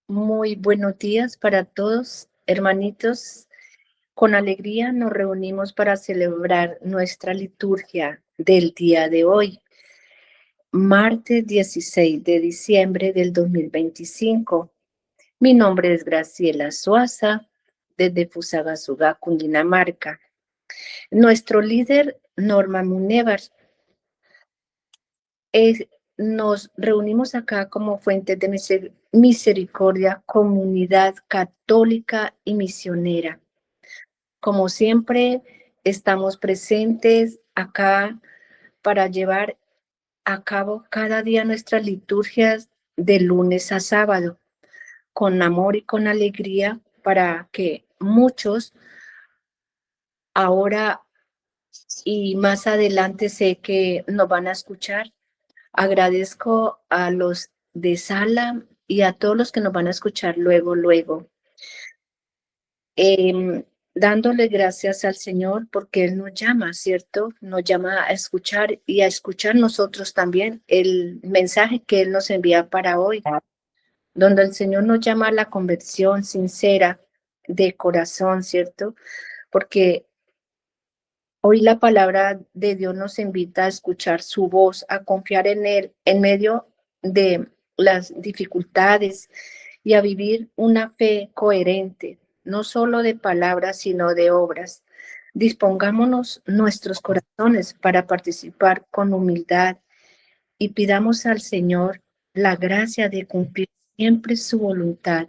Muy buenos días para todos, hermanitos. Con alegría nos reunimos para celebrar nuestra liturgia del día de hoy, martes 16 de diciembre del 2025. Mi nombre es Graciela Suaza, desde Fusagasugá, Cundinamarca. Nuestro líder, Norma Munevar, es- nos reunimos acá como fuentes de misericordia, comunidad católica y misionera. Como siempre, estamos presentes acá para llevar a cabo cada día nuestras liturgias de lunes a sábado, con amor y con alegría, para que muchos ahora y más adelante sé que nos van a escuchar. Agradezco a los de sala y a todos los que nos van a escuchar luego. em, Dándole gracias al Señor porque Él nos llama, ¿cierto? Nos llama a escuchar y a escuchar nosotros también el mensaje que Él nos envía para hoy, donde el Señor nos llama a la conversión sincera de corazón, ¿cierto? Porque hoy la palabra de Dios nos invita a escuchar su voz, a confiar en Él en medio de las dificultades y a vivir una fe coherente, no solo de palabras, sino de obras. Dispongámonos nuestros corazones para participar con humildad y pidamos al Señor la gracia de cumplir siempre su voluntad.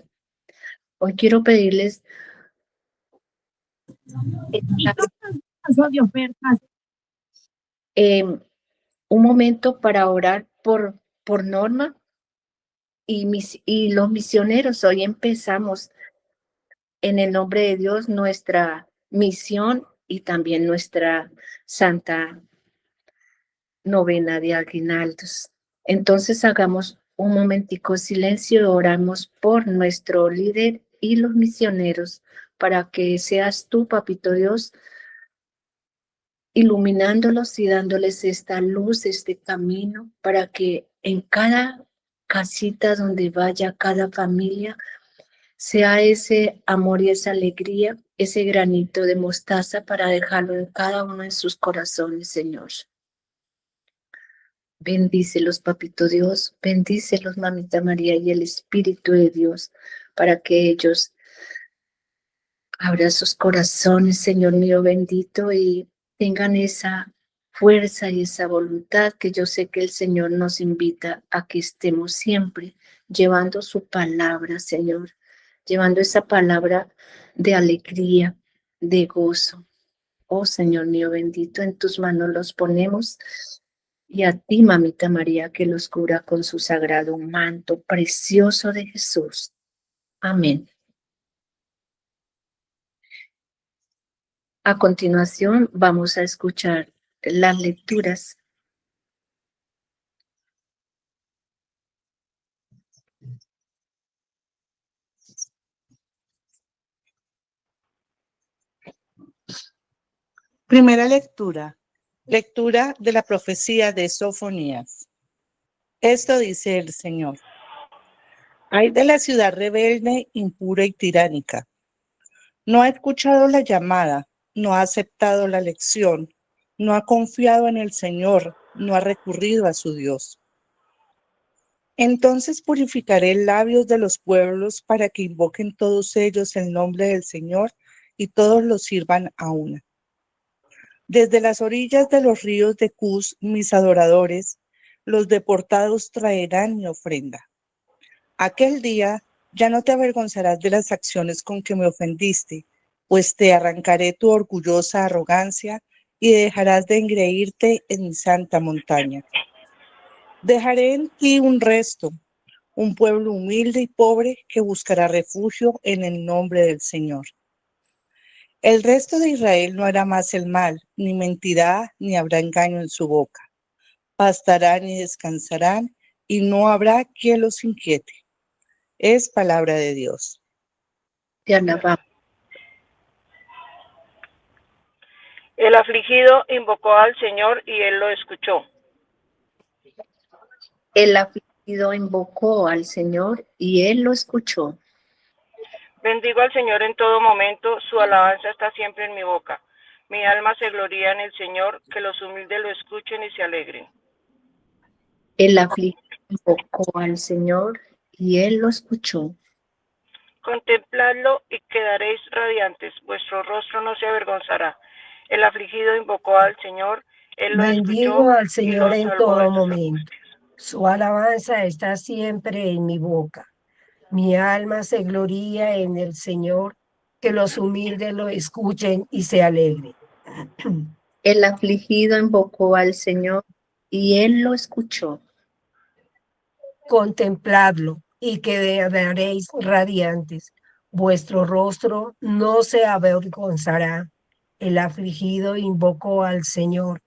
Hoy quiero pedirles eh, un momento para orar por Norma y los misioneros. Hoy empezamos en el nombre de Dios nuestra misión y también nuestra santa novena de aguinaldos. Entonces hagamos un momentico silencio y oramos por nuestro líder y los misioneros para que seas tú, Papito Dios, iluminándolos y dándoles esta luz, este camino, para que en cada casita donde vaya cada familia sea ese amor y esa alegría, ese granito de mostaza para dejarlo en cada uno de sus corazones, Señor. Bendícelos, Papito Dios, bendícelos, Mamita María y el Espíritu de Dios, para que ellos abran sus corazones, Señor mío bendito, y tengan esa fuerza y esa voluntad que yo sé que el Señor nos invita a que estemos siempre llevando su palabra, Señor, llevando esa palabra de alegría, de gozo. Oh Señor mío bendito, en tus manos los ponemos y a ti, Mamita María, que los cubra con su sagrado manto precioso de Jesús. Amén. A continuación, vamos a escuchar las lecturas. Primera lectura. Lectura de la profecía de Sofonías. Esto dice el Señor. Ay de la ciudad rebelde, impura y tiránica. No ha escuchado la llamada, no ha aceptado la lección, no ha confiado en el Señor, no ha recurrido a su Dios. Entonces purificaré labios de los pueblos para que invoquen todos ellos el nombre del Señor y todos los sirvan a una. Desde las orillas de los ríos de Cus, mis adoradores, los deportados traerán mi ofrenda. Aquel día ya no te avergonzarás de las acciones con que me ofendiste, pues te arrancaré tu orgullosa arrogancia y dejarás de engreírte en mi santa montaña. Dejaré en ti un resto, un pueblo humilde y pobre que buscará refugio en el nombre del Señor. El resto de Israel no hará más el mal, ni mentirá, ni habrá engaño en su boca. Pastarán y descansarán, y no habrá quien los inquiete. Es palabra de Dios. Te alabamos. El afligido invocó al Señor y él lo escuchó. El afligido invocó al Señor y él lo escuchó. Bendigo al Señor en todo momento, su alabanza está siempre en mi boca. Mi alma se gloría en el Señor, que los humildes lo escuchen y se alegren. El afligido invocó al Señor y él lo escuchó. Contempladlo y quedaréis radiantes, vuestro rostro no se avergonzará. El afligido invocó al Señor, él lo Bendigo escuchó al y Señor lo en salvó todo de sus momento. angustias. Su alabanza está siempre en mi boca. Mi alma se gloría en el Señor, que los humildes lo escuchen y se alegren. El afligido invocó al Señor y él lo escuchó. Contempladlo y quedaréis radiantes. Vuestro rostro no se avergonzará. El afligido invocó al Señor.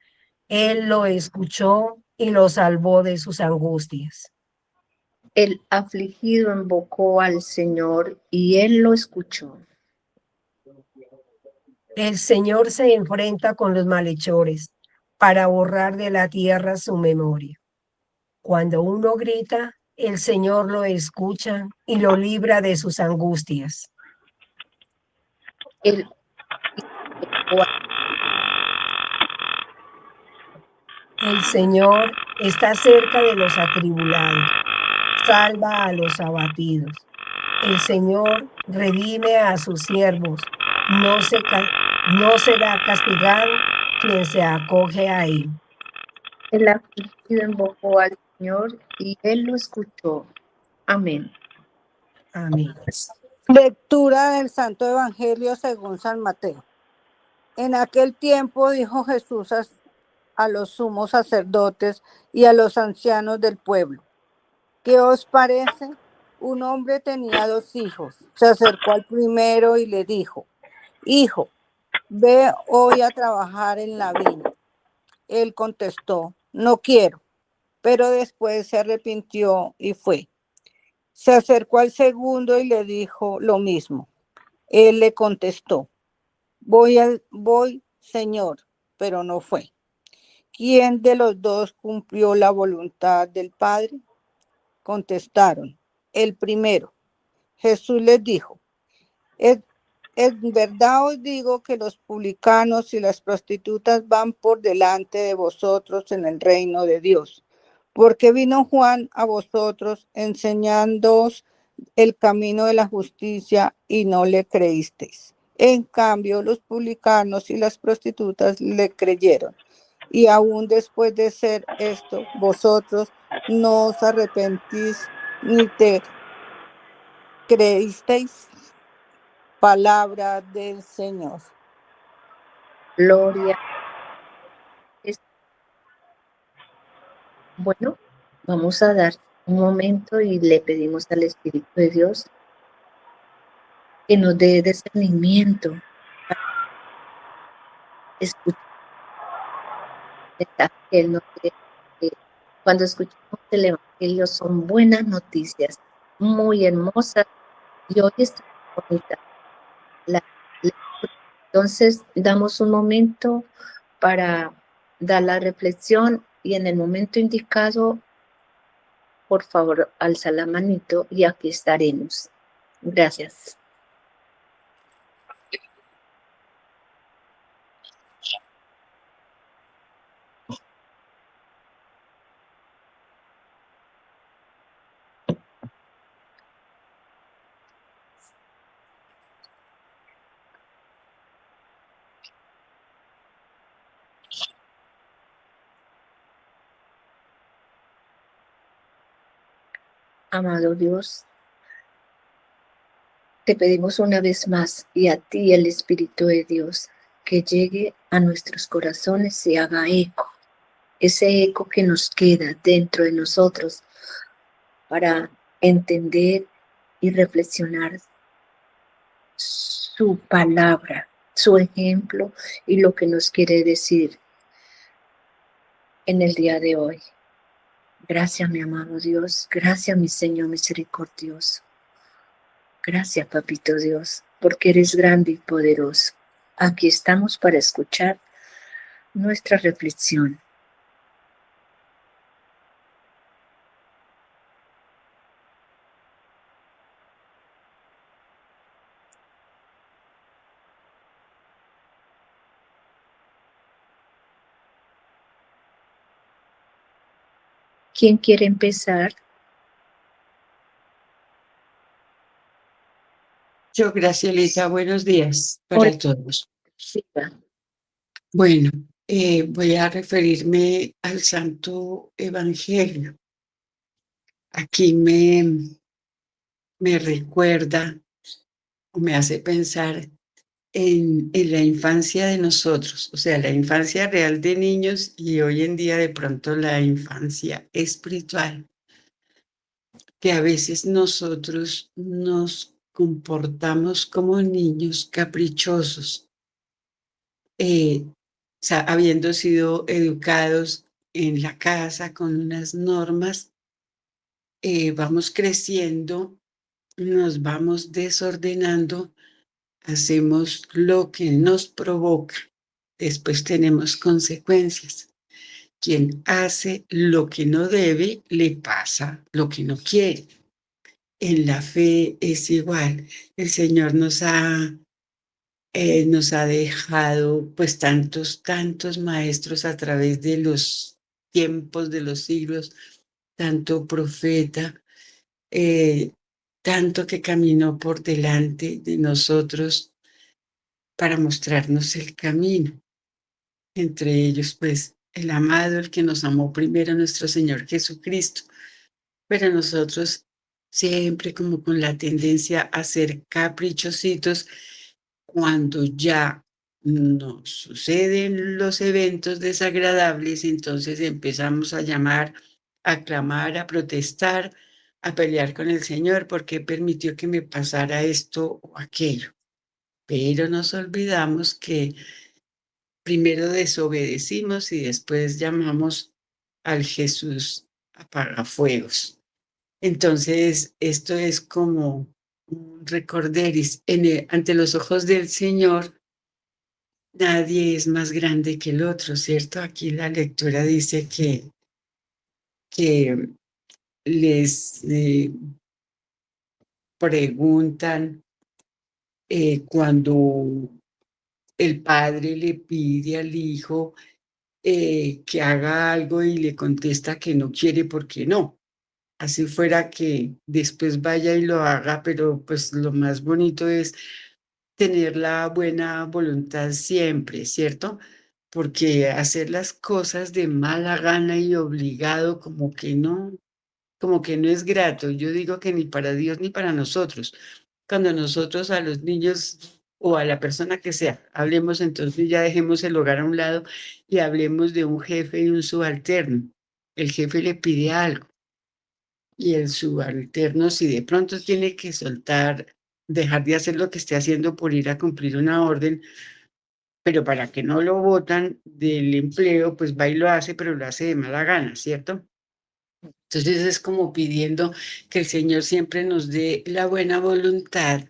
Él lo escuchó y lo salvó de sus angustias. El afligido invocó al Señor y él lo escuchó. El Señor se enfrenta con los malhechores para borrar de la tierra su memoria. Cuando uno grita, el Señor lo escucha y lo libra de sus angustias. El, El Señor está cerca de los atribulados, salva a los abatidos. El Señor redime a sus siervos, no será castigado quien se acoge a él. el afligido invocó al Señor y él lo escuchó. Amén. Amén. Lectura del Santo Evangelio según San Mateo. En aquel tiempo dijo Jesús a los sumos sacerdotes y a los ancianos del pueblo: ¿qué os parece? Un hombre tenía 2 hijos. Se acercó al primero y le dijo: Hijo, ve hoy a trabajar en la viña. Él contestó: No quiero. Pero después se arrepintió y fue. Se acercó al segundo y le dijo lo mismo. Él le contestó: Voy, Señor, pero no fue. ¿Quién de los 2 cumplió la voluntad del Padre? Contestaron: el primero. Jesús les dijo: en verdad os digo que los publicanos y las prostitutas van por delante de vosotros en el reino de Dios, porque vino Juan a vosotros enseñándoos el camino de la justicia y no le creísteis. En cambio, los publicanos y las prostitutas le creyeron. Y aún después de ser esto, vosotros no os arrepentís ni te creísteis. Palabra del Señor. Gloria. Bueno, vamos a dar un momento y le pedimos al Espíritu de Dios que nos dé discernimiento para escuchar el mensaje que Él nos dé. Cuando escuchamos el Evangelio son buenas noticias, muy hermosas y hoy está bonita la lectura. Entonces damos un momento para dar la reflexión y en el momento indicado, por favor, alza la manito y aquí estaremos. Gracias. Amado Dios, te pedimos una vez más y a ti el Espíritu de Dios que llegue a nuestros corazones y haga eco, ese eco que nos queda dentro de nosotros para entender y reflexionar su palabra, su ejemplo y lo que nos quiere decir en el día de hoy. Gracias, mi amado Dios. Gracias, mi Señor misericordioso. Gracias, Papito Dios, porque eres grande y poderoso. Aquí estamos para escuchar nuestra reflexión. ¿Quién quiere empezar? Yo, Gracielita, buenos días para Hola. todos. Sí, Bueno, voy a referirme al Santo Evangelio. Aquí me recuerda o me hace pensar en la infancia de nosotros, o sea, la infancia real de niños y hoy en día de pronto la infancia espiritual, que a veces nosotros nos comportamos como niños caprichosos, habiendo sido educados en la casa con unas normas, vamos creciendo, nos vamos desordenando, hacemos lo que nos provoca, después tenemos consecuencias. Quien hace lo que no debe, le pasa lo que no quiere. En la fe es igual. El Señor nos ha dejado pues tantos maestros a través de los tiempos, de los siglos, tanto profeta, eh, tanto que caminó por delante de nosotros para mostrarnos el camino. Entre ellos, pues, el amado, el que nos amó primero, nuestro Señor Jesucristo. Pero nosotros siempre como con la tendencia a ser caprichositos cuando ya nos suceden los eventos desagradables, entonces empezamos a llamar, a clamar, a protestar, a pelear con el Señor porque permitió que me pasara esto o aquello. Pero nos olvidamos que primero desobedecimos y después llamamos al Jesús apagafuegos. Entonces, esto es como un recorderis. Ante los ojos del Señor, nadie es más grande que el otro, ¿cierto? Aquí la lectura dice que les preguntan cuando el padre le pide al hijo que haga algo y le contesta que no quiere porque no. Así fuera que después vaya y lo haga, pero pues lo más bonito es tener la buena voluntad siempre, ¿cierto? Porque hacer las cosas de mala gana y obligado como que no es grato. Yo digo que ni para Dios ni para nosotros. Cuando nosotros a los niños o a la persona que sea, hablemos, entonces ya dejemos el hogar a un lado y hablemos de un jefe y un subalterno. El jefe le pide algo y el subalterno, si de pronto tiene que soltar, dejar de hacer lo que esté haciendo por ir a cumplir una orden, pero para que no lo botan del empleo, pues va y lo hace, pero lo hace de mala gana, ¿cierto? Entonces es como pidiendo que el Señor siempre nos dé la buena voluntad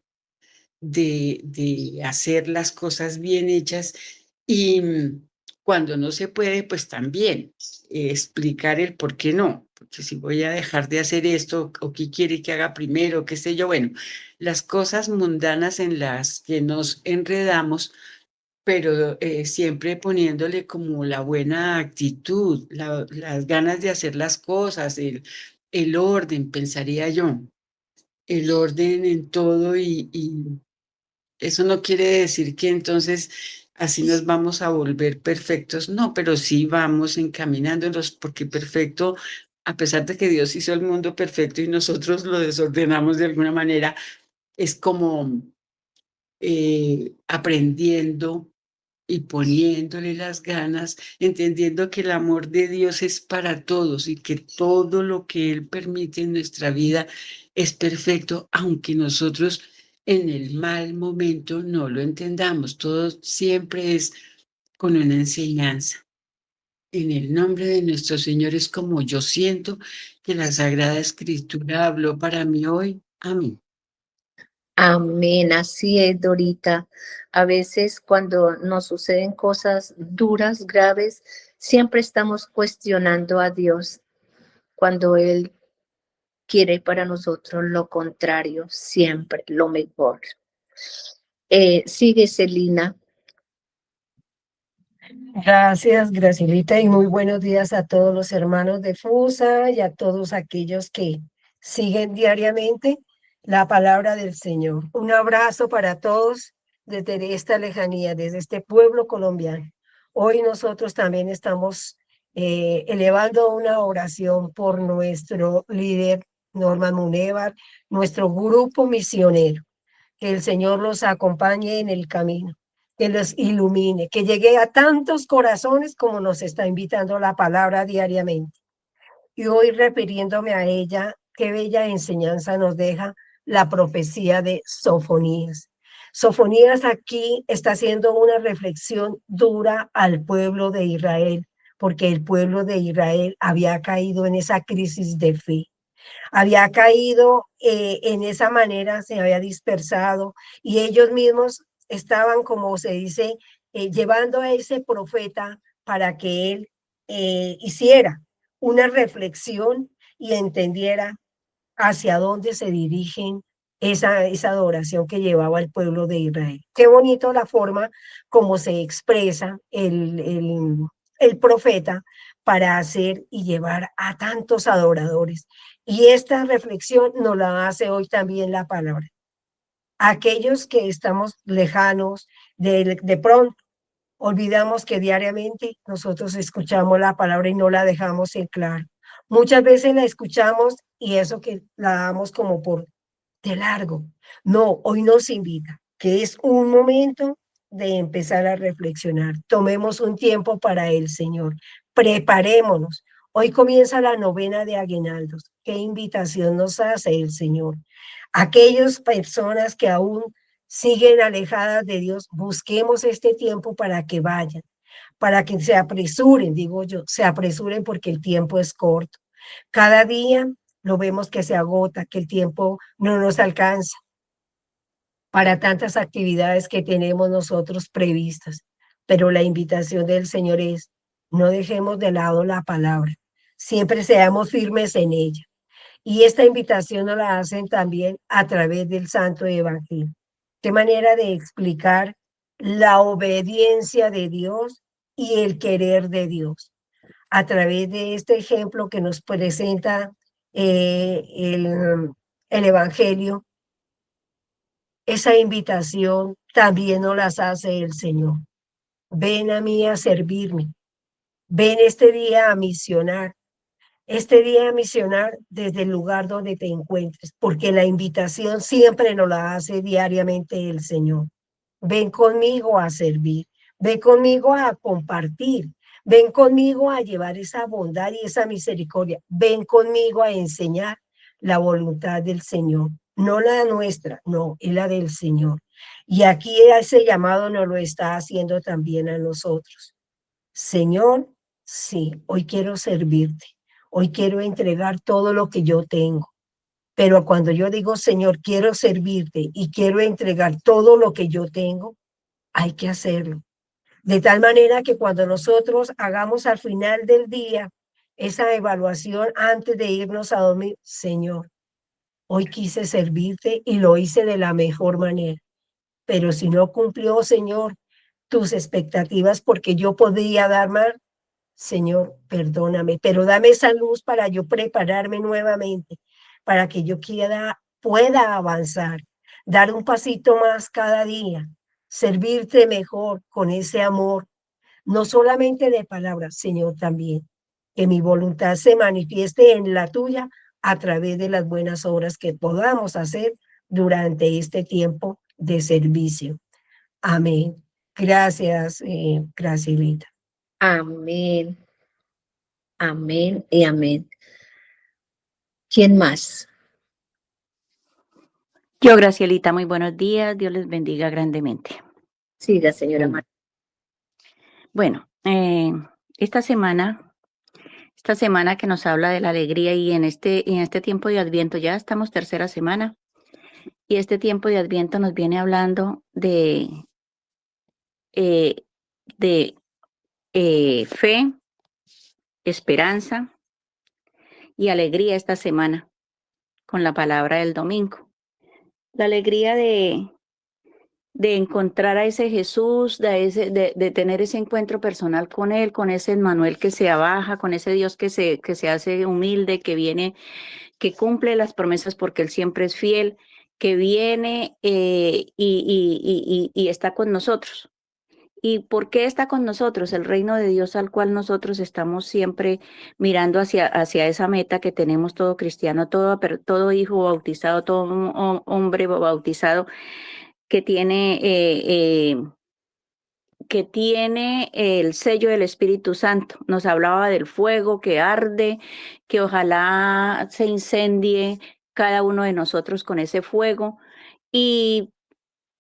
de hacer las cosas bien hechas y cuando no se puede, pues también explicar el por qué no, porque si voy a dejar de hacer esto o qué quiere que haga primero, qué sé yo, bueno, las cosas mundanas en las que nos enredamos, pero siempre poniéndole como la buena actitud, las ganas de hacer las cosas, el orden, pensaría yo, el orden en todo y eso no quiere decir que entonces así nos vamos a volver perfectos, no, pero sí vamos encaminándonos porque perfecto, a pesar de que Dios hizo el mundo perfecto y nosotros lo desordenamos de alguna manera, es como aprendiendo y poniéndole las ganas, entendiendo que el amor de Dios es para todos y que todo lo que Él permite en nuestra vida es perfecto, aunque nosotros en el mal momento no lo entendamos. Todo siempre es con una enseñanza. En el nombre de nuestro Señor es como yo siento que la Sagrada Escritura habló para mí hoy. Amén. Amén, así es, Dorita. A veces cuando nos suceden cosas duras, graves, siempre estamos cuestionando a Dios cuando Él quiere para nosotros lo contrario, siempre lo mejor. Sigue, Celina. Gracias, Gracielita, y muy buenos días a todos los hermanos de FUSA y a todos aquellos que siguen diariamente la palabra del Señor. Un abrazo para todos desde esta lejanía, desde este pueblo colombiano. Hoy nosotros también estamos elevando una oración por nuestro líder, Norman Munevar, nuestro grupo misionero. Que el Señor los acompañe en el camino, que los ilumine, que llegue a tantos corazones como nos está invitando la palabra diariamente. Y hoy, refiriéndome a ella, qué bella enseñanza nos deja la profecía de Sofonías. Sofonías aquí está haciendo una reflexión dura al pueblo de Israel, porque el pueblo de Israel había caído en esa crisis de fe. Había caído en esa manera, se había dispersado y ellos mismos estaban, como se dice, llevando a ese profeta para que él hiciera una reflexión y entendiera hacia dónde se dirigen esa adoración que llevaba el pueblo de Israel. Qué bonito la forma como se expresa el profeta para hacer y llevar a tantos adoradores. Y esta reflexión nos la hace hoy también la palabra. Aquellos que estamos lejanos, de pronto olvidamos que diariamente nosotros escuchamos la palabra y no la dejamos en claro. Muchas veces la escuchamos y eso que la damos como por de largo. No, hoy nos invita, que es un momento de empezar a reflexionar. Tomemos un tiempo para el Señor. Preparémonos. Hoy comienza la novena de aguinaldos. ¿Qué invitación nos hace el Señor? Aquellas personas que aún siguen alejadas de Dios, busquemos este tiempo para que vayan, para que se apresuren, digo yo, se apresuren porque el tiempo es corto. Cada día lo vemos que se agota, que el tiempo no nos alcanza para tantas actividades que tenemos nosotros previstas. Pero la invitación del Señor es, no dejemos de lado la palabra, siempre seamos firmes en ella. Y esta invitación nos la hacen también a través del Santo Evangelio. Qué manera de explicar la obediencia de Dios y el querer de Dios. A través de este ejemplo que nos presenta el Evangelio, esa invitación también nos las hace el Señor. Ven a mí a servirme. Ven este día a misionar. Este día a misionar desde el lugar donde te encuentres, porque la invitación siempre nos la hace diariamente el Señor. Ven conmigo a servir. Ven conmigo a compartir. Ven conmigo a llevar esa bondad y esa misericordia. Ven conmigo a enseñar la voluntad del Señor. No la nuestra, no, es la del Señor. Y aquí ese llamado nos lo está haciendo también a nosotros. Señor, sí, hoy quiero servirte. Hoy quiero entregar todo lo que yo tengo. Pero cuando yo digo, Señor, quiero servirte y quiero entregar todo lo que yo tengo, hay que hacerlo. De tal manera que cuando nosotros hagamos al final del día esa evaluación antes de irnos a dormir, Señor, hoy quise servirte y lo hice de la mejor manera. Pero si no cumplió, Señor, tus expectativas porque yo podía dar más, Señor, perdóname, pero dame esa luz para yo prepararme nuevamente, para que yo pueda avanzar, dar un pasito más cada día, servirte mejor con ese amor, no solamente de palabras, Señor, también, que mi voluntad se manifieste en la tuya a través de las buenas obras que podamos hacer durante este tiempo de servicio. Amén. Gracias, Gracielita. Amén. Amén y amén. ¿Quién más? Yo, Gracielita, muy buenos días. Dios les bendiga grandemente. Siga, señora María. Bueno, esta semana que nos habla de la alegría y en este tiempo de Adviento, ya estamos tercera semana, Y este tiempo de Adviento nos viene hablando eh, de fe, esperanza y alegría esta semana con la palabra del domingo. La alegría de encontrar a ese Jesús, de tener ese encuentro personal con Él, con ese Emmanuel que se abaja, con ese Dios que se hace humilde, que viene, que cumple las promesas porque Él siempre es fiel, que viene y está con nosotros. ¿Y por qué está con nosotros? El reino de Dios al cual nosotros estamos siempre mirando hacia esa meta que tenemos todo cristiano, todo hijo bautizado, todo hombre bautizado que tiene el sello del Espíritu Santo. Nos hablaba del fuego que arde, que ojalá se incendie cada uno de nosotros con ese fuego. Y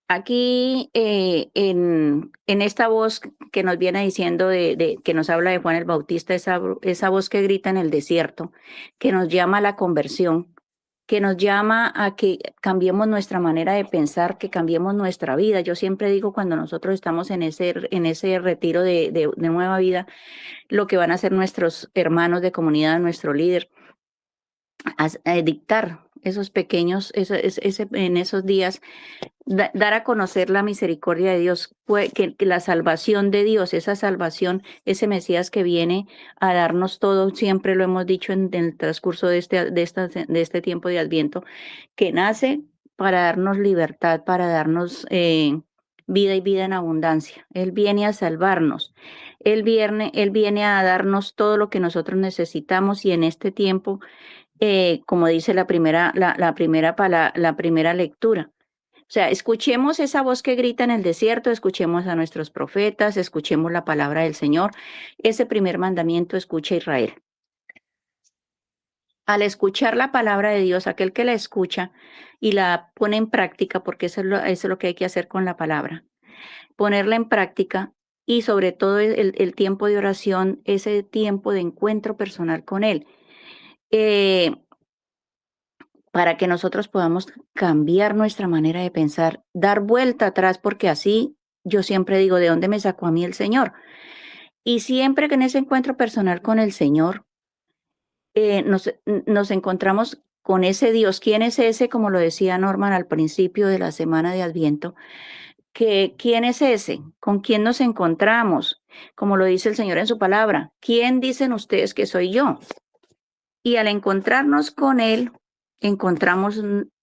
aquí en esta voz que nos viene diciendo, que nos habla de Juan el Bautista, esa voz que grita en el desierto, que nos llama a la conversión, que nos llama a que cambiemos nuestra manera de pensar, que cambiemos nuestra vida. Yo siempre digo, cuando nosotros estamos en ese retiro de nueva vida, lo que van a hacer nuestros hermanos de comunidad, nuestro líder, a dictar esos pequeños, en esos días, dar a conocer la misericordia de Dios, que la salvación de Dios, esa salvación, ese Mesías que viene a darnos todo, siempre lo hemos dicho en el transcurso de este tiempo de Adviento, que nace para darnos libertad, para darnos vida y vida en abundancia. Él viene a salvarnos. Él viene a darnos todo lo que nosotros necesitamos, y en este tiempo, como dice la primera lectura. O sea, escuchemos esa voz que grita en el desierto, escuchemos a nuestros profetas, escuchemos la palabra del Señor. Ese primer mandamiento, escucha Israel. Al escuchar la palabra de Dios, aquel que la escucha y la pone en práctica, porque eso es lo que hay que hacer con la palabra, ponerla en práctica, y sobre todo el tiempo de oración, ese tiempo de encuentro personal con Él. Para que nosotros podamos cambiar nuestra manera de pensar, dar vuelta atrás, porque así yo siempre digo, ¿de dónde me sacó a mí el Señor? Y siempre que en ese encuentro personal con el Señor, nos encontramos con ese Dios. ¿Quién es ese? Como lo decía Norman al principio de la semana de Adviento, ¿quién es ese? ¿Con quién nos encontramos? Como lo dice el Señor en su palabra, ¿quién dicen ustedes que soy yo? Y al encontrarnos con Él,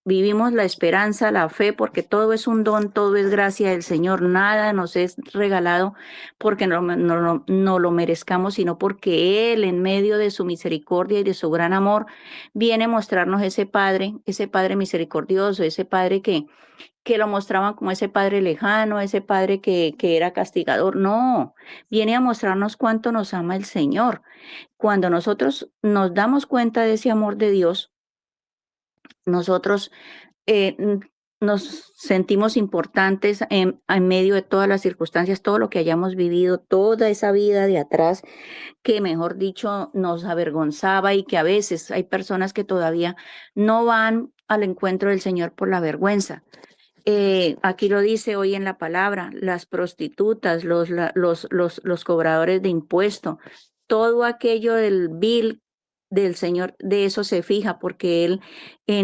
vivimos la esperanza, la fe, porque todo es un don, todo es gracia del Señor, nada nos es regalado porque no lo merezcamos, sino porque Él, en medio de su misericordia y de su gran amor, viene a mostrarnos ese Padre misericordioso, ese Padre que lo mostraban como ese Padre lejano, ese Padre que era castigador. No, viene a mostrarnos cuánto nos ama el Señor. Cuando nosotros nos damos cuenta de ese amor de Dios, nosotros nos sentimos importantes en medio de todas las circunstancias, todo lo que hayamos vivido, toda esa vida de atrás que, mejor dicho, nos avergonzaba, y que a veces hay personas que todavía no van al encuentro del Señor por la vergüenza. Aquí lo dice hoy en la palabra, las prostitutas, los cobradores de impuestos, todo aquello del vil del Señor, de eso se fija, porque Él,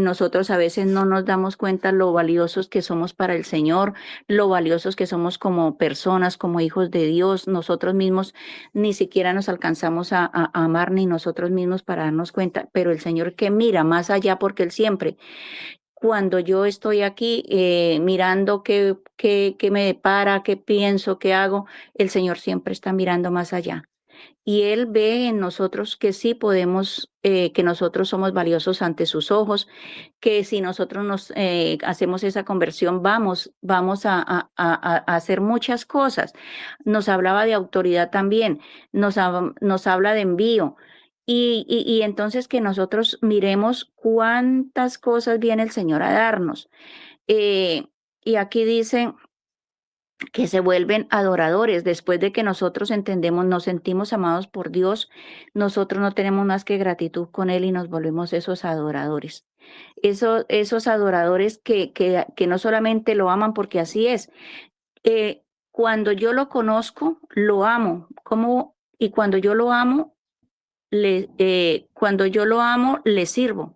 nosotros a veces no nos damos cuenta lo valiosos que somos para el Señor, lo valiosos que somos como personas, como hijos de Dios. Nosotros mismos ni siquiera nos alcanzamos a amar, ni nosotros mismos, para darnos cuenta, pero el Señor, que mira más allá, porque Él siempre, cuando yo estoy aquí mirando qué me depara, qué pienso, qué hago, el Señor siempre está mirando más allá. Y Él ve en nosotros que sí podemos, que nosotros somos valiosos ante sus ojos, que si nosotros nos hacemos esa conversión, vamos a hacer muchas cosas. Nos hablaba de autoridad también, nos habla de envío. Y entonces que nosotros miremos cuántas cosas viene el Señor a darnos. Y aquí dice que se vuelven adoradores. Después de que nosotros entendemos, nos sentimos amados por Dios, nosotros no tenemos más que gratitud con Él y nos volvemos esos adoradores. Esos adoradores que no solamente lo aman porque así es. Cuando yo lo conozco, lo amo. Y cuando yo lo amo, cuando yo lo amo, le sirvo.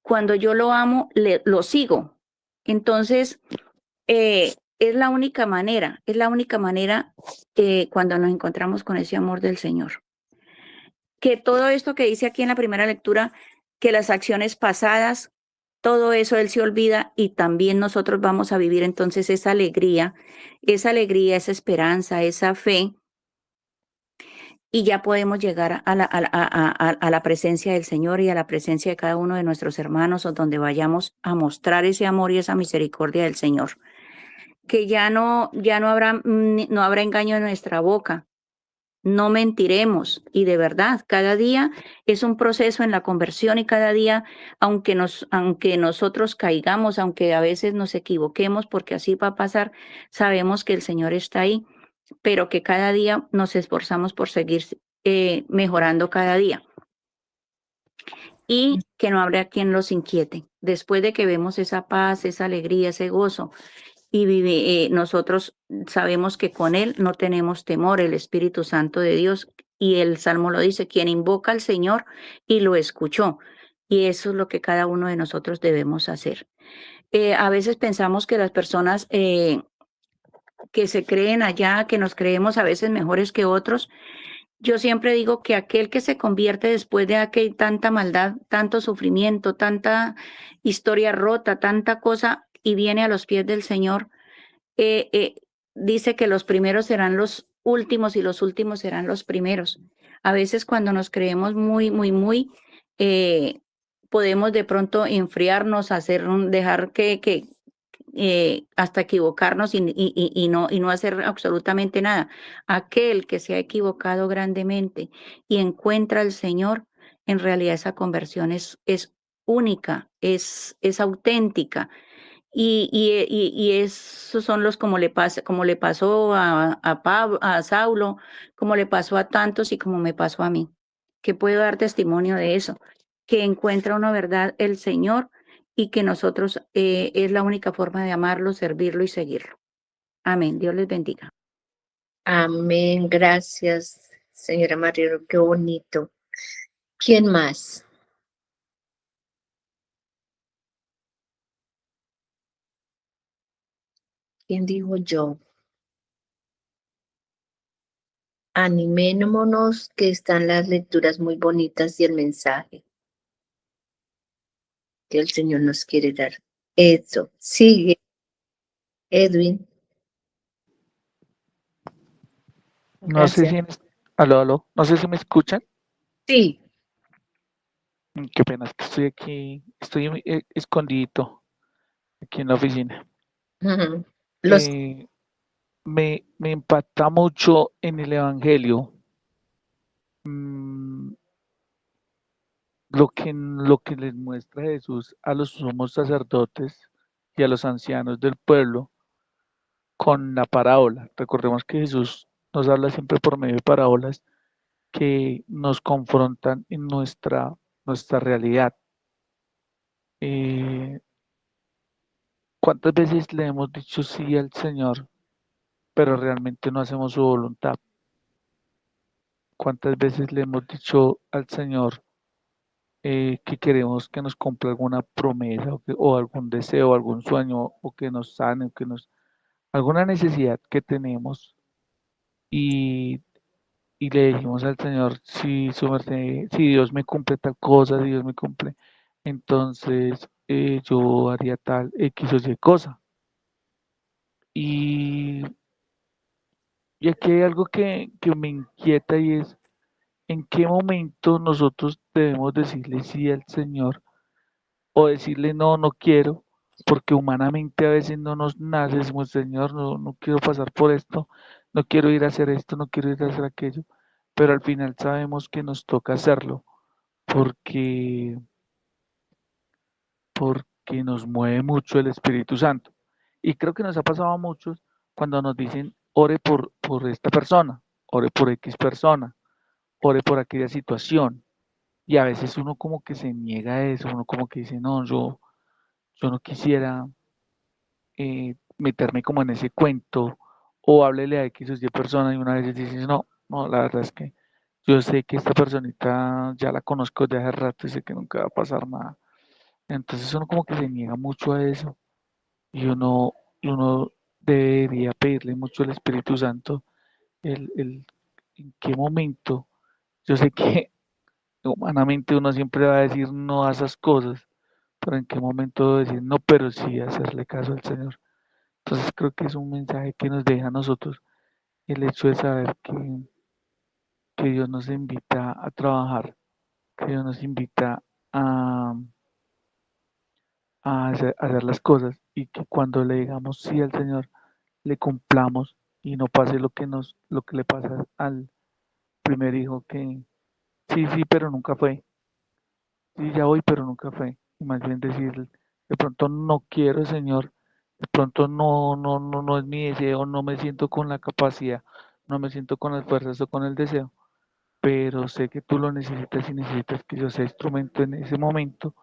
Cuando yo lo amo, lo sigo. Entonces, es la única manera cuando nos encontramos con ese amor del Señor. Que todo esto que dice aquí en la primera lectura, que las acciones pasadas, todo eso Él se olvida y también nosotros vamos a vivir entonces esa alegría, esa esperanza, esa fe, y ya podemos llegar a la presencia del Señor y a la presencia de cada uno de nuestros hermanos, o donde vayamos a mostrar ese amor y esa misericordia del Señor. Que ya no habrá engaño en nuestra boca, no mentiremos, y de verdad, cada día es un proceso en la conversión, y cada día, aunque nosotros caigamos, aunque a veces nos equivoquemos, porque así va a pasar, sabemos que el Señor está ahí, pero que cada día nos esforzamos por seguir mejorando cada día. Y que no habrá quien los inquiete. Después de que vemos esa paz, esa alegría, ese gozo, y nosotros sabemos que con Él no tenemos temor, el Espíritu Santo de Dios, y el Salmo lo dice, quien invoca al Señor y lo escuchó. Y eso es lo que cada uno de nosotros debemos hacer. A veces pensamos que las personas que se creen allá, que nos creemos a veces mejores que otros, yo siempre digo que aquel que se convierte después de tanta maldad, tanto sufrimiento, tanta historia rota, tanta cosa, y viene a los pies del Señor, dice que los primeros serán los últimos y los últimos serán los primeros. A veces cuando nos creemos muy, podemos de pronto enfriarnos, dejar hasta equivocarnos y no hacer absolutamente nada. Aquel que se ha equivocado grandemente y encuentra al Señor, en realidad esa conversión es única, es auténtica. Y esos son como le pasó a Saulo, como le pasó a tantos y como me pasó a mí, que puedo dar testimonio de eso, que encuentra una verdad el Señor, y que nosotros es la única forma de amarlo, servirlo y seguirlo. Amén. Dios les bendiga. Amén. Gracias, señora Marrero. Qué bonito. ¿Quién más? ¿Quién dijo yo? Animémonos, que están las lecturas muy bonitas y el mensaje que el Señor nos quiere dar. Eso. Sigue, Edwin. No sé Gracias. si aló, no sé si me escuchan. Sí. Qué pena, es que estoy aquí, estoy escondidito aquí en la oficina. Ujú. Los Me impacta mucho en el Evangelio mm, lo que les muestra Jesús a los sumos sacerdotes y a los ancianos del pueblo con la parábola. Recordemos que Jesús nos habla siempre por medio de parábolas que nos confrontan en nuestra realidad. ¿Cuántas veces le hemos dicho sí al Señor, pero realmente no hacemos su voluntad? ¿Cuántas veces le hemos dicho al Señor que queremos que nos cumpla alguna promesa o algún deseo, algún sueño, o que nos sane, alguna necesidad que tenemos, y, y le dijimos al Señor, si Dios me cumple tal cosa, si Dios me cumple, entonces yo haría tal X o Y cosa? Y, y aquí hay algo que me inquieta, y es en qué momento nosotros debemos decirle sí al Señor o decirle no, no quiero, porque humanamente a veces no nos nace, decimos, Señor, no quiero pasar por esto, no quiero ir a hacer esto, no quiero ir a hacer aquello, pero al final sabemos que nos toca hacerlo porque, porque nos mueve mucho el Espíritu Santo. Y creo que nos ha pasado a muchos cuando nos dicen, ore por esta persona, ore por X persona, ore por aquella situación. Y a veces uno como que se niega a eso, uno como que dice, no, yo no quisiera meterme como en ese cuento, o háblele a X o Y persona y una vez dices, no, no, la verdad es que yo sé que esta personita ya la conozco de hace rato y sé que nunca va a pasar nada. Entonces uno como que se niega mucho a eso y uno debería pedirle mucho al Espíritu Santo en qué momento. Yo sé que humanamente uno siempre va a decir no a esas cosas, pero en qué momento decir no, pero sí hacerle caso al Señor. Entonces creo que es un mensaje que nos deja a nosotros el hecho de saber que Dios nos invita a trabajar, que Dios nos invita a, a hacer las cosas y que cuando le digamos sí al Señor, le cumplamos y no pase lo que le pasa al primer hijo que sí, sí, pero nunca fue. Sí, ya voy, pero nunca fue. Y más bien decir, de pronto no quiero, Señor, de pronto no es mi deseo, no me siento con la capacidad, no me siento con las fuerzas o con el deseo, pero sé que tú lo necesitas y necesitas que yo sea instrumento en ese momento,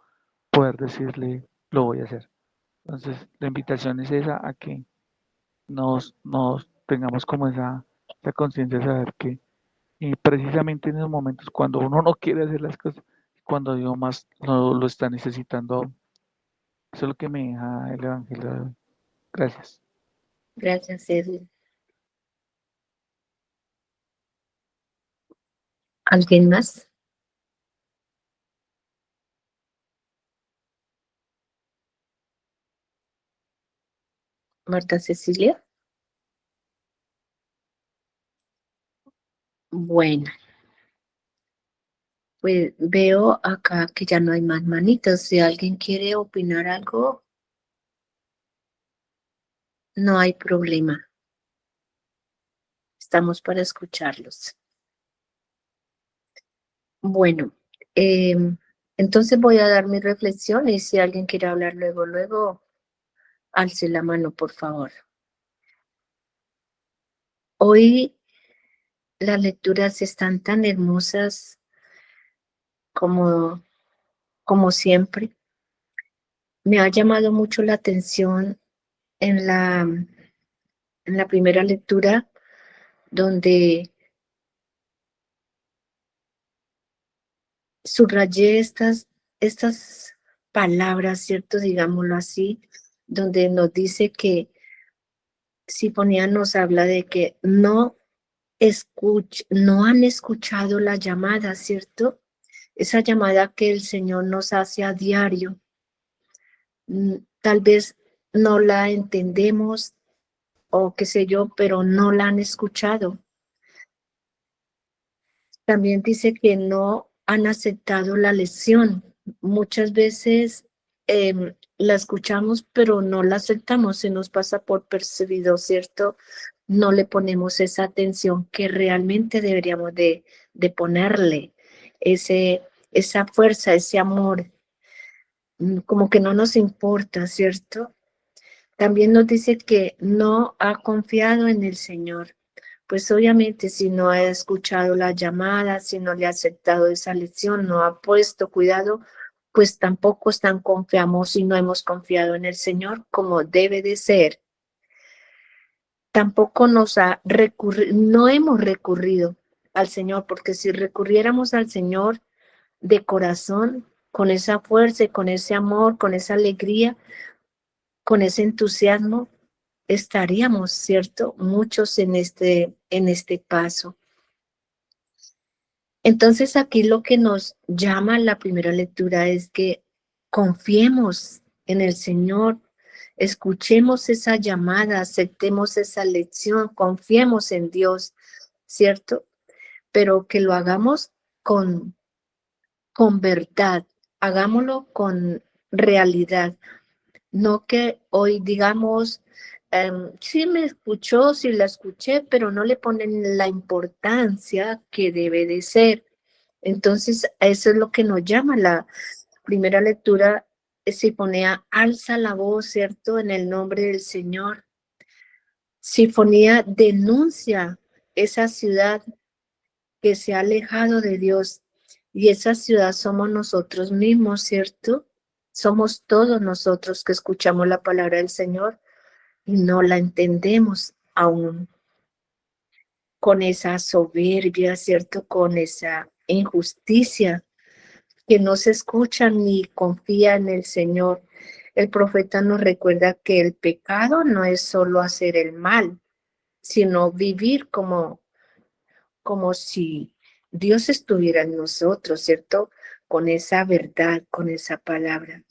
poder decirle, lo voy a hacer. Entonces, la invitación es esa, a que nos tengamos como esa conciencia de saber que precisamente en esos momentos cuando uno no quiere hacer las cosas, cuando Dios más lo está necesitando aún. Eso es lo que me deja el Evangelio de hoy. Gracias. Gracias, Edwin. ¿Alguien más? Marta Cecilia. Bueno, pues veo acá que ya no hay más manitas. Si alguien quiere opinar algo, no hay problema. Estamos para escucharlos. Bueno, entonces voy a dar mi reflexión y si alguien quiere hablar luego, alce la mano, por favor. Hoy las lecturas están tan hermosas como siempre. Me ha llamado mucho la atención en la primera lectura donde subrayé estas palabras, ¿cierto? Digámoslo así, donde nos dice que Sinfonía nos habla de que no han escuchado la llamada, ¿cierto? Esa llamada que el Señor nos hace a diario. Tal vez no la entendemos o qué sé yo, pero no la han escuchado. También dice que no han aceptado la lección. Muchas veces la escuchamos, pero no la aceptamos, se nos pasa por percibido, ¿cierto? No le ponemos esa atención que realmente deberíamos de ponerle, esa fuerza, ese amor, como que no nos importa, ¿cierto? También nos dice que no ha confiado en el Señor. Pues obviamente si no ha escuchado la llamada, si no le ha aceptado esa lección, no ha puesto cuidado, pues tampoco confiamos y no hemos confiado en el Señor como debe de ser. Tampoco no hemos recurrido al Señor, porque si recurriéramos al Señor de corazón, con esa fuerza y con ese amor, con esa alegría, con ese entusiasmo, estaríamos, ¿cierto? Muchos en este paso. Entonces aquí lo que nos llama la primera lectura es que confiemos en el Señor, escuchemos esa llamada, aceptemos esa lección, confiemos en Dios, ¿cierto? Pero que lo hagamos con verdad, hagámoslo con realidad, no que hoy digamos, sí me escuchó, sí la escuché, pero no le ponen la importancia que debe de ser. Entonces, eso es lo que nos llama la primera lectura, se ponía alza la voz, ¿cierto? En el nombre del Señor. Sinfonía denuncia esa ciudad que se ha alejado de Dios, y esa ciudad somos nosotros mismos, ¿cierto? Somos todos nosotros que escuchamos la palabra del Señor y no la entendemos aún, con esa soberbia, ¿cierto? Con esa injusticia, que no se escucha ni confía en el Señor. El profeta nos recuerda que el pecado no es solo hacer el mal, sino vivir como si Dios estuviera en nosotros, ¿cierto? Con esa verdad, con esa palabra.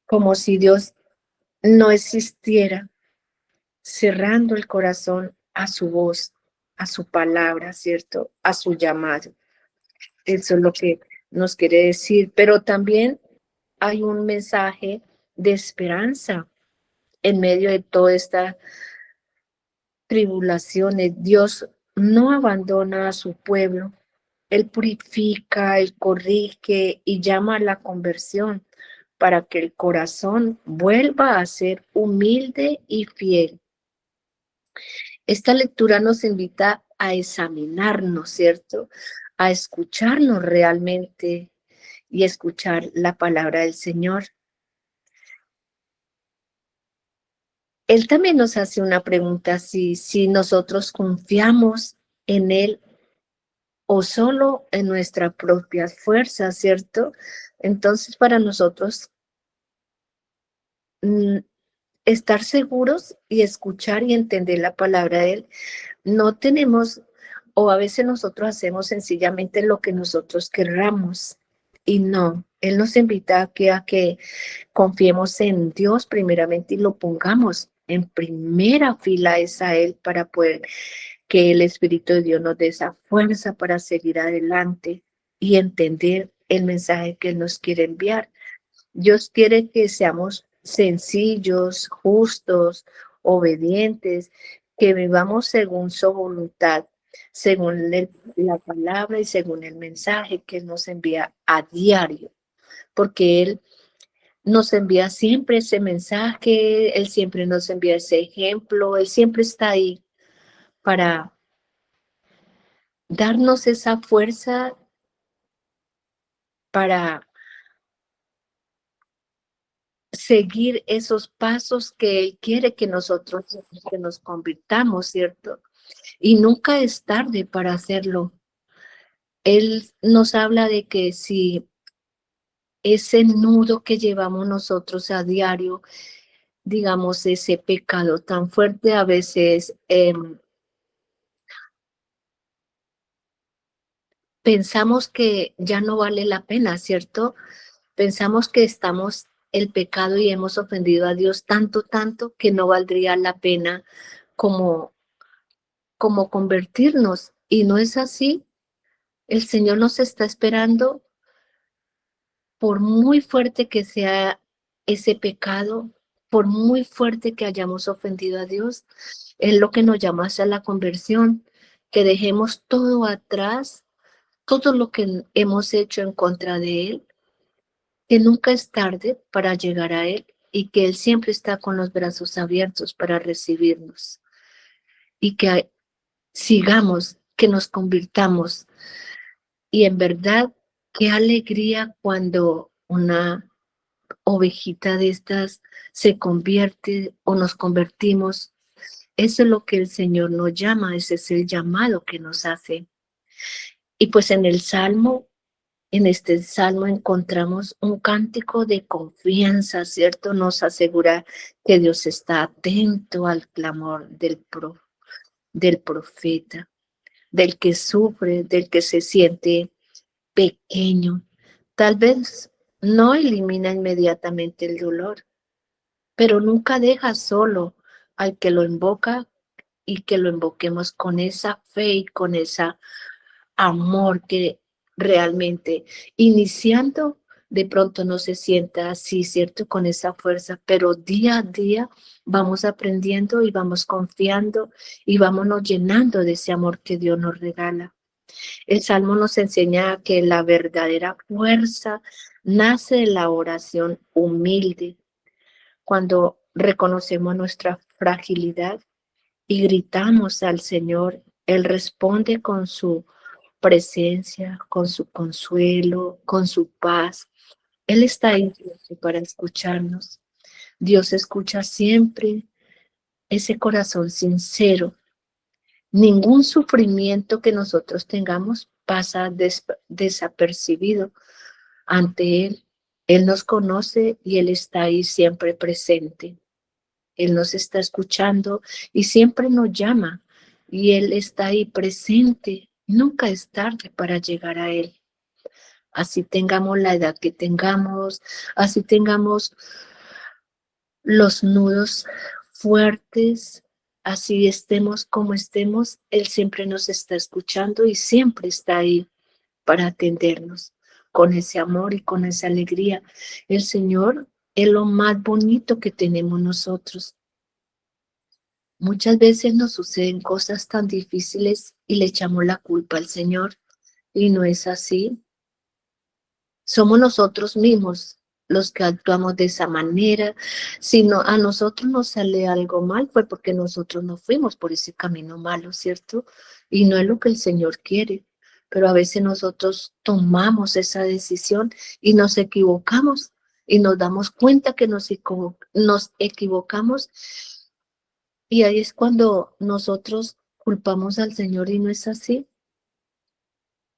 Como si Dios no existiera, cerrando el corazón a su voz, a su palabra, ¿cierto? A su llamado. Eso es lo que nos quiere decir. Pero también hay un mensaje de esperanza en medio de toda esta tribulaciones. Dios no abandona a su pueblo. Él purifica, Él corrige y llama a la conversión para que el corazón vuelva a ser humilde y fiel. Esta lectura nos invita a examinarnos, ¿cierto? A escucharnos realmente y escuchar la palabra del Señor. Él también nos hace una pregunta, si nosotros confiamos en Él o solo en nuestra propia fuerza, ¿cierto? Entonces, para nosotros estar seguros y escuchar y entender la palabra de Él, no tenemos, o a veces nosotros hacemos sencillamente lo que nosotros querramos, y no, Él nos invita aquí a que confiemos en Dios primeramente y lo pongamos en primera fila, es a Él, para poder que el Espíritu de Dios nos dé esa fuerza para seguir adelante y entender el mensaje que Él nos quiere enviar. Dios quiere que seamos sencillos, justos, obedientes, que vivamos según su voluntad, según la palabra y según el mensaje que Él nos envía a diario, porque Él nos envía siempre ese mensaje, Él siempre nos envía ese ejemplo, Él siempre está ahí para darnos esa fuerza, para seguir esos pasos que Él quiere que nosotros que nos convirtamos, ¿cierto? Y nunca es tarde para hacerlo. Él nos habla de que si ese nudo que llevamos nosotros a diario, digamos, ese pecado tan fuerte, a veces pensamos que ya no vale la pena, ¿cierto? Pensamos que estamos el pecado y hemos ofendido a Dios tanto, que no valdría la pena como convertirnos. Y no es así. El Señor nos está esperando, por muy fuerte que sea ese pecado, por muy fuerte que hayamos ofendido a Dios. Él lo que nos llama es a la conversión, que dejemos todo atrás, todo lo que hemos hecho en contra de Él, que nunca es tarde para llegar a Él y que Él siempre está con los brazos abiertos para recibirnos. Y que sigamos, que nos convirtamos. Y en verdad, qué alegría cuando una ovejita de estas se convierte o nos convertimos. Eso es lo que el Señor nos llama, ese es el llamado que nos hace. Y pues en el Salmo, en este Salmo encontramos un cántico de confianza, ¿cierto? Nos asegura que Dios está atento al clamor del profeta, del que sufre, del que se siente pequeño. Tal vez no elimina inmediatamente el dolor, pero nunca deja solo al que lo invoca, y que lo invoquemos con esa fe y con ese amor que realmente, iniciando, de pronto no se sienta así, ¿cierto? Con esa fuerza, pero día a día vamos aprendiendo y vamos confiando y vámonos llenando de ese amor que Dios nos regala. El Salmo nos enseña que la verdadera fuerza nace de la oración humilde. Cuando reconocemos nuestra fragilidad y gritamos al Señor, Él responde con su presencia, con su consuelo, con su paz. Él está ahí para escucharnos. Dios escucha siempre ese corazón sincero. Ningún sufrimiento que nosotros tengamos pasa desapercibido ante Él. Él nos conoce y Él está ahí siempre presente. Él nos está escuchando y siempre nos llama y Él está ahí presente. Nunca es tarde para llegar a Él. Así tengamos la edad que tengamos, así tengamos los nudos fuertes, así estemos como estemos, Él siempre nos está escuchando y siempre está ahí para atendernos con ese amor y con esa alegría. El Señor es lo más bonito que tenemos nosotros. Muchas veces nos suceden cosas tan difíciles y le echamos la culpa al Señor y no es así. Somos nosotros mismos los que actuamos de esa manera. Si no, a nosotros nos sale algo mal, fue porque nosotros no fuimos por ese camino malo, ¿cierto? Y no es lo que el Señor quiere. Pero a veces nosotros tomamos esa decisión y nos equivocamos y nos damos cuenta que nos equivocamos. Y ahí es cuando nosotros culpamos al Señor y no es así.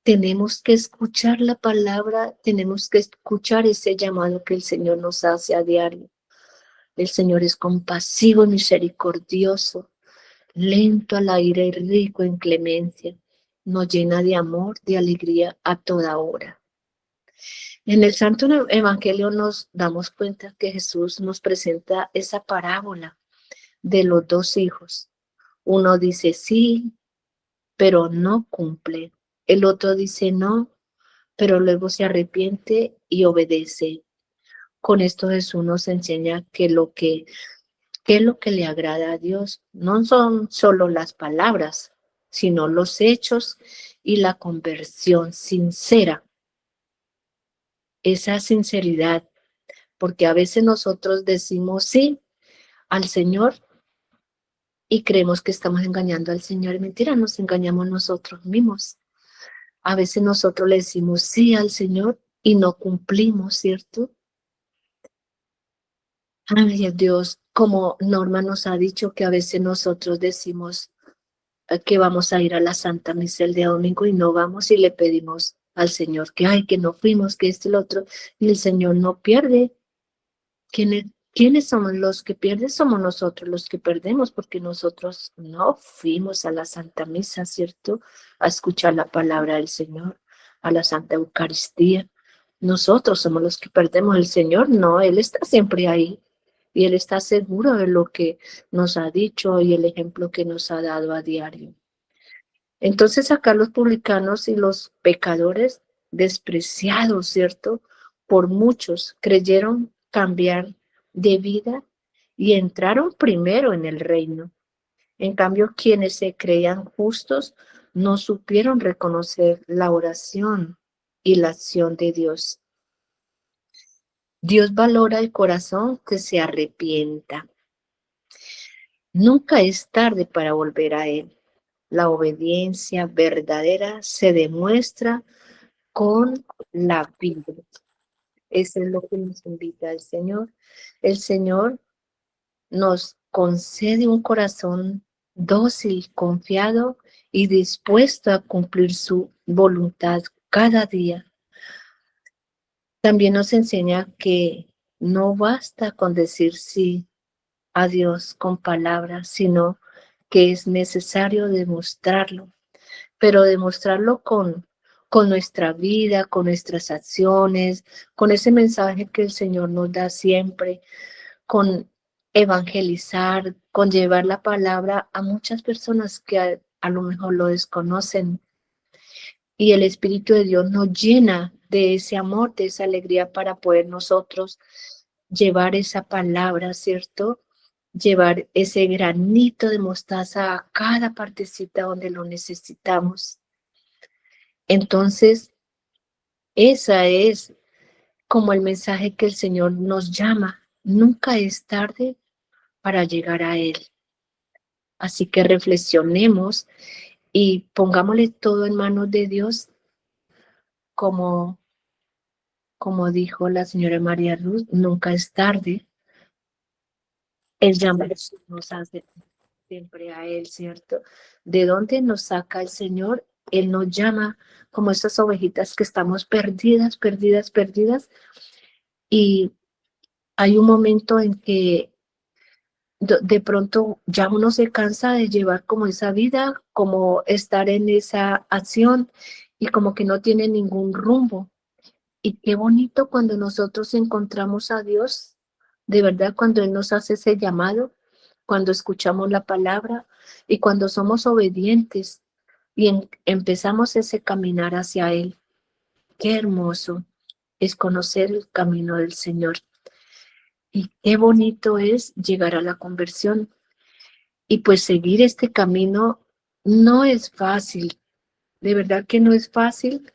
Tenemos que escuchar la palabra, tenemos que escuchar ese llamado que el Señor nos hace a diario. El Señor es compasivo y misericordioso, lento a la ira y rico en clemencia. Nos llena de amor, de alegría a toda hora. En el Santo Evangelio nos damos cuenta que Jesús nos presenta esa parábola de los dos hijos. Uno dice sí, pero no cumple. El otro dice no, pero luego se arrepiente y obedece. Con esto Jesús nos enseña que qué es lo que le agrada a Dios. No son solo las palabras, sino los hechos y la conversión sincera. Esa sinceridad, porque a veces nosotros decimos sí al Señor y creemos que estamos engañando al Señor. Mentira, nos engañamos nosotros mismos. A veces nosotros le decimos sí al Señor y no cumplimos, ¿cierto? Ay, Dios, como Norma nos ha dicho que a veces nosotros decimos que vamos a ir a la Santa Misa el día domingo y no vamos y le pedimos al Señor que, ay, que no fuimos, que el otro, y el Señor no pierde. ¿Quiénes somos los que pierden? Somos nosotros los que perdemos porque nosotros no fuimos a la Santa Misa, ¿cierto? A escuchar la palabra del Señor, a la Santa Eucaristía. Nosotros somos los que perdemos. El Señor no, Él está siempre ahí y Él está seguro de lo que nos ha dicho y el ejemplo que nos ha dado a diario. Entonces acá los publicanos y los pecadores despreciados, ¿cierto? Por muchos creyeron cambiar de vida y entraron primero en el reino. En cambio, quienes se creían justos no supieron reconocer la oración y la acción de Dios. Dios valora el corazón que se arrepienta. Nunca es tarde para volver a Él. La obediencia verdadera se demuestra con la vida. Eso es lo que nos invita el Señor. El Señor nos concede un corazón dócil, confiado y dispuesto a cumplir su voluntad cada día. También nos enseña que no basta con decir sí a Dios con palabras, sino que es necesario demostrarlo, pero demostrarlo con nuestra vida, con nuestras acciones, con ese mensaje que el Señor nos da siempre, con evangelizar, con llevar la palabra a muchas personas que a lo mejor lo desconocen. Y el Espíritu de Dios nos llena de ese amor, de esa alegría para poder nosotros llevar esa palabra, ¿cierto? Llevar ese granito de mostaza a cada partecita donde lo necesitamos. Entonces, esa es como el mensaje que el Señor nos llama. Nunca es tarde para llegar a Él. Así que reflexionemos y pongámosle todo en manos de Dios, como dijo la señora María Ruth, nunca es tarde. El llamado nos hace siempre a Él, ¿cierto? ¿De dónde nos saca el Señor? Él nos llama como esas ovejitas que estamos perdidas, perdidas, perdidas. Y hay un momento en que de pronto ya uno se cansa de llevar como esa vida, como estar en esa acción y como que no tiene ningún rumbo. Y qué bonito cuando nosotros encontramos a Dios, de verdad, cuando Él nos hace ese llamado, cuando escuchamos la palabra y cuando somos obedientes y empezamos ese caminar hacia Él. Qué hermoso es conocer el camino del Señor. Y qué bonito es llegar a la conversión. Y pues seguir este camino no es fácil, de verdad que no es fácil,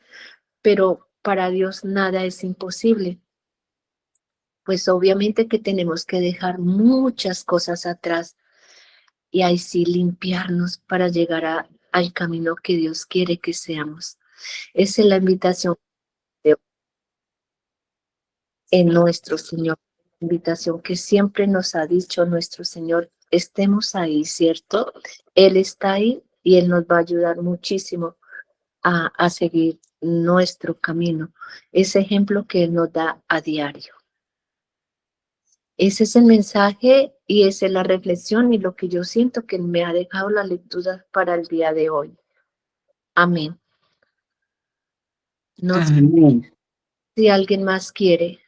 pero para Dios nada es imposible. Pues obviamente que tenemos que dejar muchas cosas atrás y ahí sí limpiarnos para llegar al camino que Dios quiere que seamos. Esa es la invitación en nuestro Señor, la invitación que siempre nos ha dicho nuestro Señor, estemos ahí, ¿cierto? Él está ahí y Él nos va a ayudar muchísimo a seguir nuestro camino, ese ejemplo que Él nos da a diario. Ese es el mensaje y esa es la reflexión y lo que yo siento que me ha dejado la lectura para el día de hoy. Amén. No sé Amén. si alguien más quiere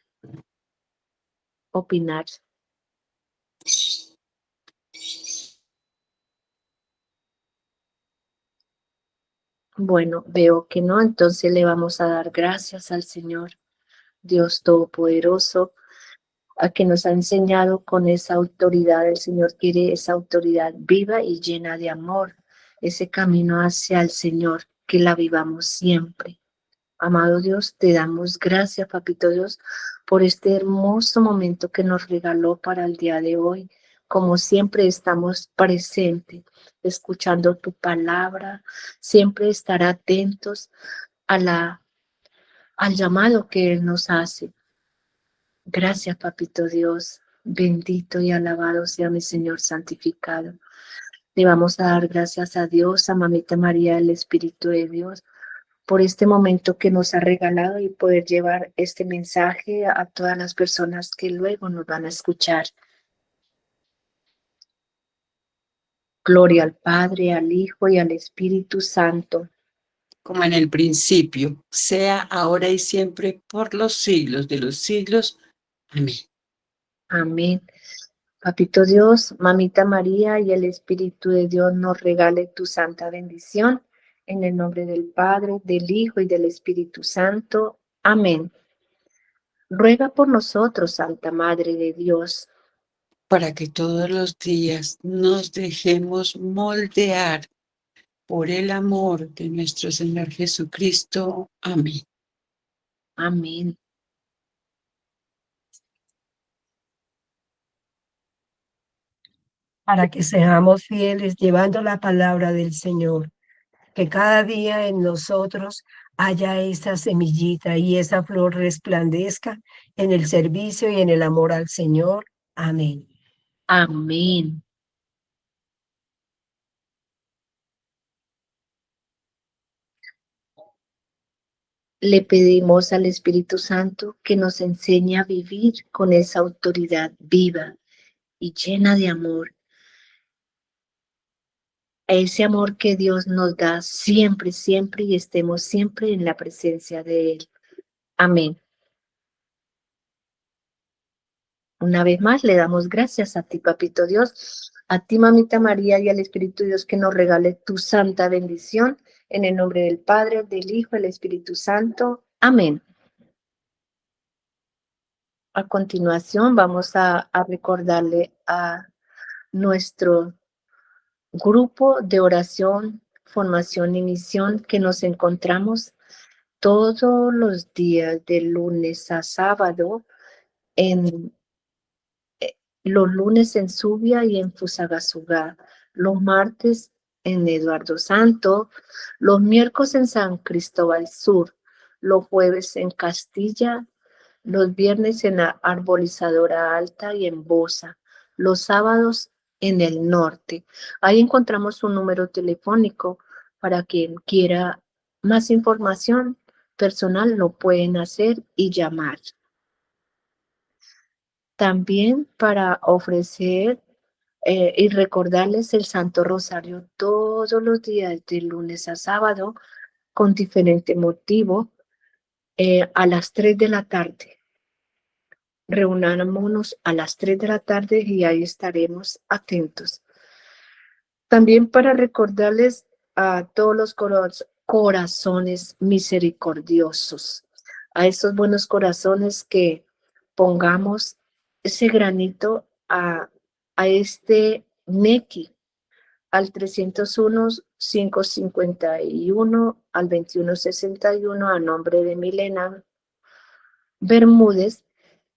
opinar. Bueno, veo que no, entonces le vamos a dar gracias al Señor, Dios Todopoderoso, a que nos ha enseñado con esa autoridad. El Señor quiere esa autoridad viva y llena de amor, ese camino hacia el Señor, que la vivamos siempre. Amado Dios, te damos gracias, Papito Dios, por este hermoso momento que nos regaló para el día de hoy. Como siempre estamos presentes, escuchando tu palabra, siempre estar atentos al llamado que Él nos hace. Gracias, Papito Dios. Bendito y alabado sea mi Señor santificado. Le vamos a dar gracias a Dios, a Mamita María, el Espíritu de Dios, por este momento que nos ha regalado y poder llevar este mensaje a todas las personas que luego nos van a escuchar. Gloria al Padre, al Hijo y al Espíritu Santo. Como en el principio, sea ahora y siempre, por los siglos de los siglos. Amén. Amén. Papito Dios, Mamita María y el Espíritu de Dios nos regale tu santa bendición. En el nombre del Padre, del Hijo y del Espíritu Santo. Amén. Ruega por nosotros, Santa Madre de Dios, Para que todos los días nos dejemos moldear por el amor de nuestro Señor Jesucristo. Amén. amén. Para que seamos fieles llevando la palabra del Señor, que cada día en nosotros haya esa semillita y esa flor resplandezca en el servicio y en el amor al Señor. Amén. Amén. Le pedimos al Espíritu Santo que nos enseñe a vivir con esa autoridad viva y llena de amor. Ese amor que Dios nos da siempre, siempre y estemos siempre en la presencia de Él. Amén. Una vez más le damos gracias a ti, Papito Dios, a ti, Mamita María, y al Espíritu Dios que nos regale tu santa bendición. En el nombre del Padre, del Hijo y del Espíritu Santo. Amén. A continuación vamos a recordarle a nuestro grupo de oración, formación y misión que nos encontramos todos los días de lunes a sábado, en los lunes en Subia y en Fusagasugá, los martes en Eduardo Santo, los miércoles en San Cristóbal Sur, los jueves en Castilla, los viernes en la Arbolizadora Alta y en Bosa, los sábados en el norte. Ahí encontramos un número telefónico para quien quiera más información personal, lo pueden hacer y llamar. También para ofrecer y recordarles el Santo Rosario todos los días, de lunes a sábado, con diferente motivo, a las 3 de la tarde. Reunámonos a las 3 de la tarde y ahí estaremos atentos. También para recordarles a todos los corazones misericordiosos, a esos buenos corazones que pongamos ese granito a este Nequi, al 301-551, al 2161, a nombre de Milena Bermúdez.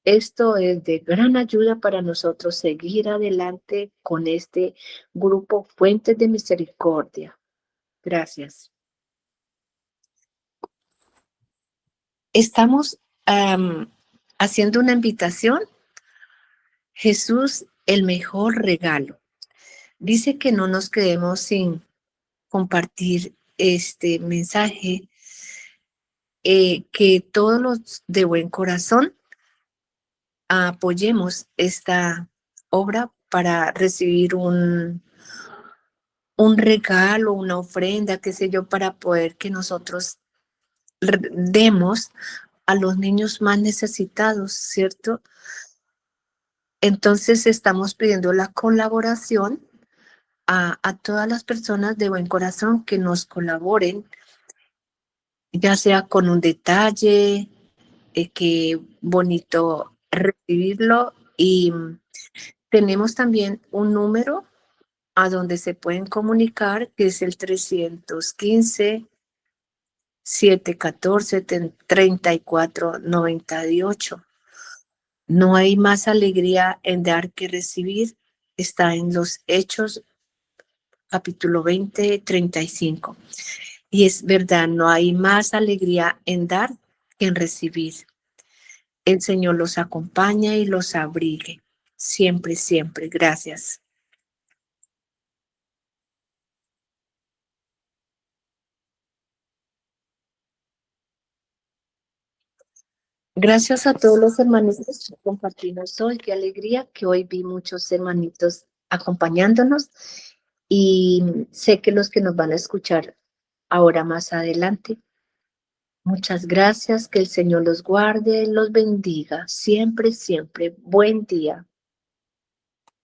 Esto es de gran ayuda para nosotros seguir adelante con este grupo Fuentes de Misericordia. Gracias. Estamos haciendo una invitación. Jesús, el mejor regalo. Dice que no nos quedemos sin compartir este mensaje, que todos los de buen corazón apoyemos esta obra para recibir un regalo, una ofrenda, qué sé yo, para poder que nosotros demos a los niños más necesitados, ¿cierto? Entonces estamos pidiendo la colaboración a todas las personas de buen corazón que nos colaboren, ya sea con un detalle, qué bonito recibirlo, y tenemos también un número a donde se pueden comunicar, que es el 315-714-3498. No hay más alegría en dar que recibir. Está en los Hechos, capítulo 20, 35. Y es verdad, no hay más alegría en dar que en recibir. El Señor los acompaña y los abrigue. Siempre, siempre. Gracias. Gracias a todos los hermanitos que compartimos hoy. Qué alegría que hoy vi muchos hermanitos acompañándonos, y sé que los que nos van a escuchar ahora más adelante. Muchas gracias, que el Señor los guarde, los bendiga, siempre, siempre. Buen día.